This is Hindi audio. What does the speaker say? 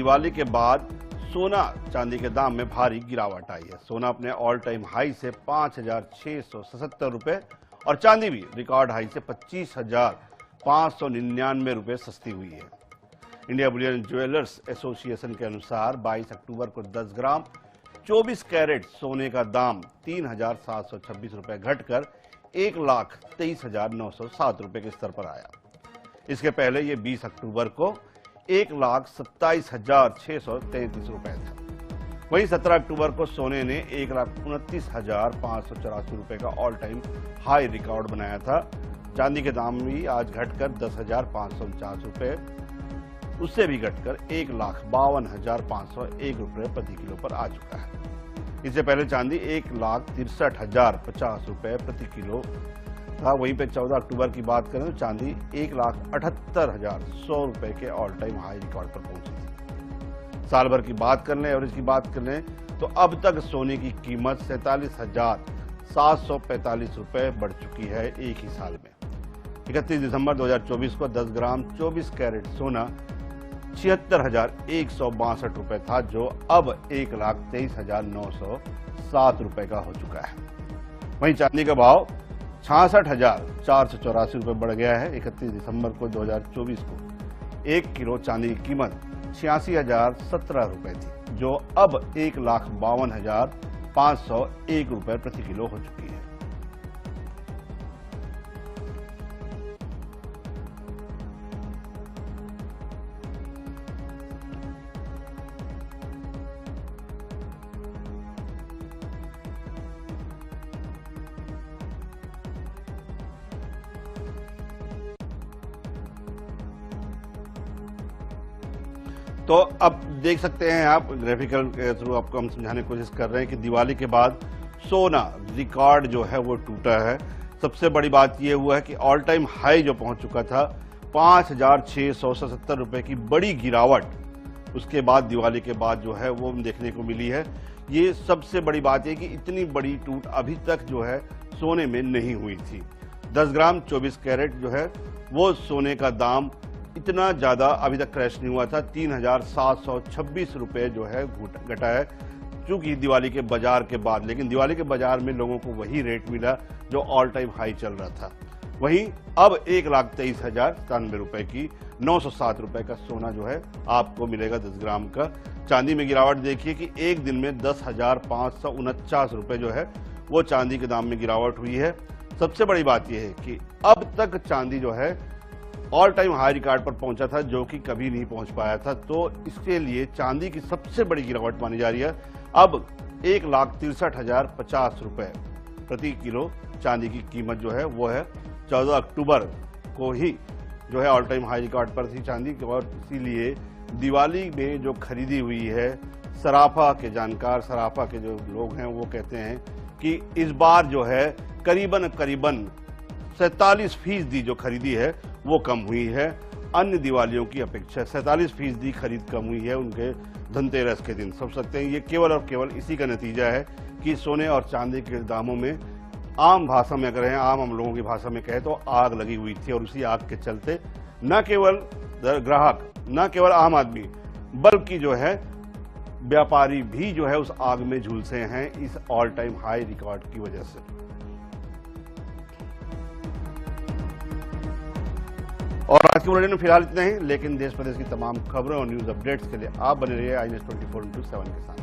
दिवाली के बाद सोना चांदी के दाम में भारी गिरावट आई है। सोना अपने ऑल टाइम हाई से 5,677 रुपए और चांदी भी रिकॉर्ड हाई से 25,599 रुपए सस्ती हुई है। इंडिया बुलियन ज्वेलर्स एसोसिएशन के अनुसार 22 अक्टूबर को 10 ग्राम 24 कैरेट सोने का दाम 3,726 रुपए घटकर 1,23,907 रुपए के स्तर पर आया। इसके पहले ये 20 अक्टूबर को 1,27,633 रुपए था। वहीं 17 अक्टूबर को सोने ने 1,29,584 रुपए का ऑल टाइम हाई रिकॉर्ड बनाया था। चांदी के दाम भी आज घटकर 10,549 रुपए, उससे भी घटकर 1,52,501 रुपए प्रति किलो पर आ चुका है। इससे पहले चांदी 1,63,050 रुपए प्रति किलो था। वहीं पे 14 अक्टूबर की बात करें तो चांदी 1,78,100 रुपए के ऑल टाइम हाई रिकॉर्ड पर पहुंची थी। साल भर की बात कर लें, एवरेज की बात कर लें तो अब तक सोने की कीमत 47,745 रुपए बढ़ चुकी है एक ही साल में। 31 दिसंबर 2024 को 10 ग्राम 24 कैरेट सोना 76,162 रुपए था, जो अब 1,23,907 रुपए का हो चुका है। वहीं चांदी का भाव 66,484 रुपए बढ़ गया है। 31 दिसंबर को 2024 को 1 किलो चांदी की कीमत 86,017 रुपए थी, जो अब 1,52,501 रुपए प्रति किलो हो चुकी है। तो अब देख सकते हैं आप, ग्राफिकल के थ्रू आपको हम समझाने की कोशिश कर रहे हैं कि दिवाली के बाद सोना रिकॉर्ड जो है वो टूटा है। सबसे बड़ी बात ये हुआ है कि ऑल टाइम हाई जो पहुंच चुका था 5,677 रुपए की बड़ी गिरावट उसके बाद दिवाली के बाद जो है वो देखने को मिली है। ये सबसे बड़ी बात है कि इतनी बड़ी टूट अभी तक जो है सोने में नहीं हुई थी। 10 ग्राम 24 कैरेट जो है वो सोने का दाम इतना ज्यादा अभी तक क्रैश नहीं हुआ था। 3,726 रुपए जो है घटा है, चूंकि दिवाली के बाजार के बाद। लेकिन दिवाली के बाजार में लोगों को वही रेट मिला जो ऑल टाइम हाई चल रहा था। वहीं अब 1,23,097 रुपए की 907 रुपए का सोना जो है आपको मिलेगा 10 ग्राम का। चांदी में गिरावट देखिए कि एक दिन में 10,549 रुपए जो है वो चांदी के दाम में गिरावट हुई है। सबसे बड़ी बात यह है कि अब तक चांदी जो है ऑल टाइम हाई रिकॉर्ड पर पहुंचा था, जो कि कभी नहीं पहुंच पाया था। तो इसके लिए चांदी की सबसे बड़ी गिरावट मानी जा रही है। अब 1,63,050 रुपए प्रति किलो चांदी की कीमत जो है वो है। 14 अक्टूबर को ही जो है ऑल टाइम हाई रिकॉर्ड पर थी चांदी, और इसीलिए दिवाली में जो खरीदी हुई है, सराफा के जानकार, सराफा के जो लोग हैं वो कहते हैं कि इस बार जो है करीबन 47% जो खरीदी है वो कम हुई है अन्य दिवालियों की अपेक्षा। 47% खरीद कम हुई है उनके धनतेरस के दिन। समझ सकते हैं ये केवल और केवल इसी का नतीजा है कि सोने और चांदी के दामों में आम भाषा में अगर है, आम हम लोगों की भाषा में कहे तो आग लगी हुई थी। और उसी आग के चलते न केवल ग्राहक, न केवल आम आदमी, बल्कि जो है व्यापारी भी जो है उस आग में झुलसे हैं इस ऑल टाइम हाई रिकॉर्ड की वजह से। और आज के बुलेटिन में फिलहाल इतना ही, लेकिन देश प्रदेश की तमाम खबरों और न्यूज अपडेट्स के लिए आप बने रहिए iNews 24/7 के साथ।